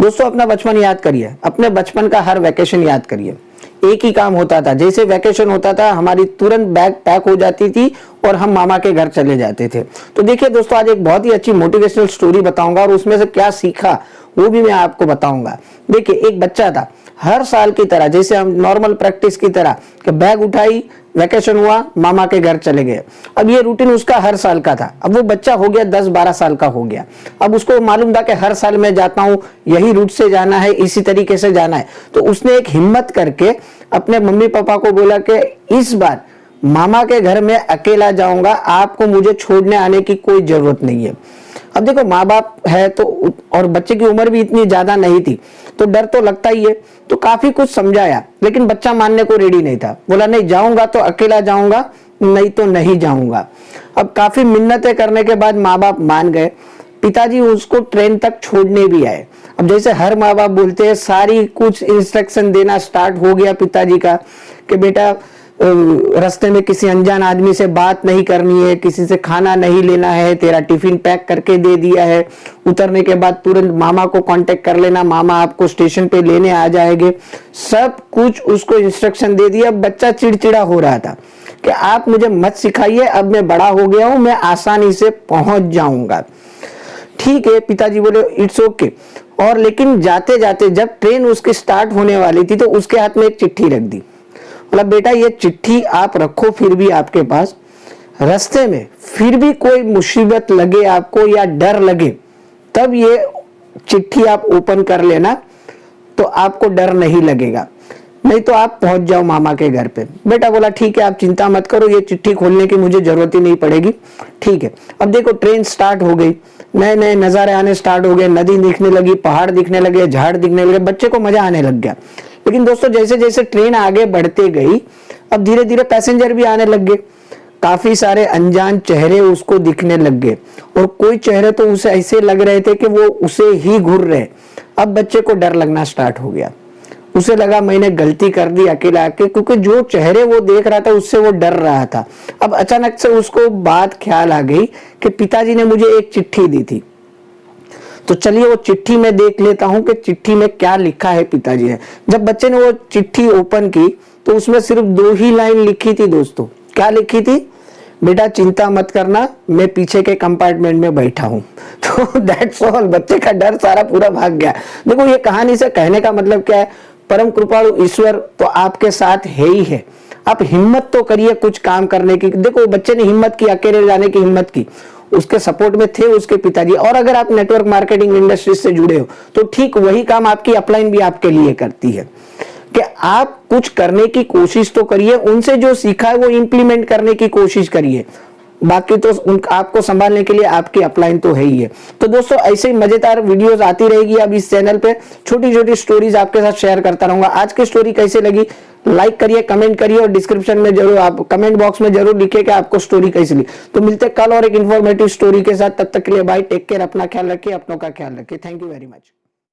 दोस्तों अपना बचपन याद करिए, अपने बचपन का हर वैकेशन याद करिए। एक ही काम होता था, जैसे वैकेशन होता था हमारी तुरंत बैग पैक हो जाती थी और हम मामा के घर चले जाते थे। तो देखिए दोस्तों, आज एक बहुत ही अच्छी मोटिवेशनल स्टोरी बताऊंगा और उसमें से क्या सीखा वो भी मैं आपको बताऊंगा। देखिए, एक बच्चा था, हर साल की तरह जैसे हम नॉर्मल प्रैक्टिस की तरह कि बैग उठाई, वैकेशन हुआ, मामा के घर चले गए। अब ये रूटीन उसका हर साल का था। अब वो बच्चा हो गया 10-12 साल का हो गया। अब उसको मालूम था कि हर साल मैं जाता हूँ, यही रूट से जाना है, इसी तरीके से जाना है। तो उसने एक हिम्मत करके अपने मम्मी पापा को बोला कि इस बार मामा के घर में अकेला जाऊंगा, आपको मुझे छोड़ने आने की कोई जरूरत नहीं है। अब देखो, माँ बाप है तो, और बच्चे की उम्र भी इतनी ज्यादा नहीं थी, तो डर तो लगता ही है। तो काफी कुछ समझाया, लेकिन बच्चा मानने को रेडी नहीं था। बोला नहीं जाऊंगा तो अकेला जाऊंगा, नहीं तो नहीं जाऊंगा। अब काफी मिन्नतें करने के बाद माँ बाप मान गए। पिताजी उसको ट्रेन तक छोड़ने भी आए। अब जैसे हर माँ बाप बोलते हैं, सारी कुछ इंस्ट्रक्शन देना स्टार्ट हो गया पिताजी का कि बेटा रास्ते में किसी अनजान आदमी से बात नहीं करनी है, किसी से खाना नहीं लेना है, तेरा टिफिन पैक करके दे दिया है, उतरने के बाद तुरंत मामा को कांटेक्ट कर लेना, मामा आपको स्टेशन पे लेने आ जाएंगे। सब कुछ उसको इंस्ट्रक्शन दे दिया। बच्चा चिड़चिड़ा हो रहा था कि आप मुझे मत सिखाइए, अब मैं बड़ा हो गया हूं, मैं आसानी से पहुंच जाऊंगा। ठीक है, पिताजी बोले इट्स ओके। और लेकिन जाते जाते जब ट्रेन उसकी स्टार्ट होने वाली थी तो उसके हाथ में एक चिट्ठी रख दी। मतलब बेटा ये चिट्ठी आप रखो, फिर भी आपके पास रास्ते में फिर भी कोई मुसीबत लगे आपको या डर लगे, तब ये चिट्ठी आप ओपन कर लेना, तो आपको डर नहीं लगेगा, नहीं तो आप पहुंच जाओ मामा के घर पे। बेटा बोला ठीक है, आप चिंता मत करो, ये चिट्ठी खोलने की मुझे जरूरत ही नहीं पड़ेगी। ठीक है। अब देखो ट्रेन स्टार्ट हो गई, नए नए नजारे आने स्टार्ट हो गए, नदी दिखने लगी, पहाड़ दिखने लगे, झाड़ दिखने लगे, बच्चे को मजा आने लग गया। लेकिन दोस्तों जैसे जैसे ट्रेन आगे बढ़ते गई, अब धीरे धीरे पैसेंजर भी आने लग गए, काफी सारे अनजान चेहरे उसको दिखने लग गए, और कोई चेहरे तो उसे ऐसे लग रहे थे कि वो उसे ही घूर रहे। अब बच्चे को डर लगना स्टार्ट हो गया। उसे लगा मैंने गलती कर दी अकेला आके, क्योंकि जो चेहरे वो देख रहा था उससे वो डर रहा था। अब अचानक से उसको बात ख्याल आ गई कि पिताजी ने मुझे एक चिट्ठी दी थी, तो चलिए वो चिट्ठी में देख लेता हूं कि चिट्ठी में क्या लिखा है पिताजी ने। जब बच्चे ने वो चिट्ठी ओपन की तो उसमें सिर्फ 2 ही लाइन लिखी थी दोस्तों। क्या लिखी थी? बेटा चिंता मत करना, मैं पीछे के कंपार्टमेंट में बैठा हूं। तो दैट्स ऑल, बच्चे का डर सारा पूरा भाग गया। देखो ये कहानी से कहने का मतलब क्या है, परम कृपालु ईश्वर तो आपके साथ है ही है। आप हिम्मत तो करिए कुछ काम करने की। देखो बच्चे ने हिम्मत की, अकेले जाने की हिम्मत की, उसके सपोर्ट में थे उसके पिताजी। और अगर आप नेटवर्क मार्केटिंग इंडस्ट्री से जुड़े हो तो ठीक वही काम आपकी अपलाइन भी आपके लिए करती है कि आप कुछ करने की कोशिश तो करिए, उनसे जो सीखा है वो इंप्लीमेंट करने की कोशिश करिए। बाकी तो आपको संभालने के लिए आपकी अपलाइन तो है ही है। तो दोस्तों ऐसे ही मजेदार वीडियोस आती रहेगी। अब इस चैनल पे छोटी छोटी स्टोरीज आपके साथ शेयर करता रहूंगा। आज की स्टोरी कैसे लगी लाइक करिए, कमेंट करिए, और डिस्क्रिप्शन में जरूर आप कमेंट बॉक्स में जरूर लिखिए कि आपको स्टोरी कैसी लगी। तो मिलते कल और एक इन्फॉर्मेटिव स्टोरी के साथ। तब तक के लिए बाय, टेक केयर, अपना ख्याल रखिए, अपनों का ख्याल रखिए। Thank you very much.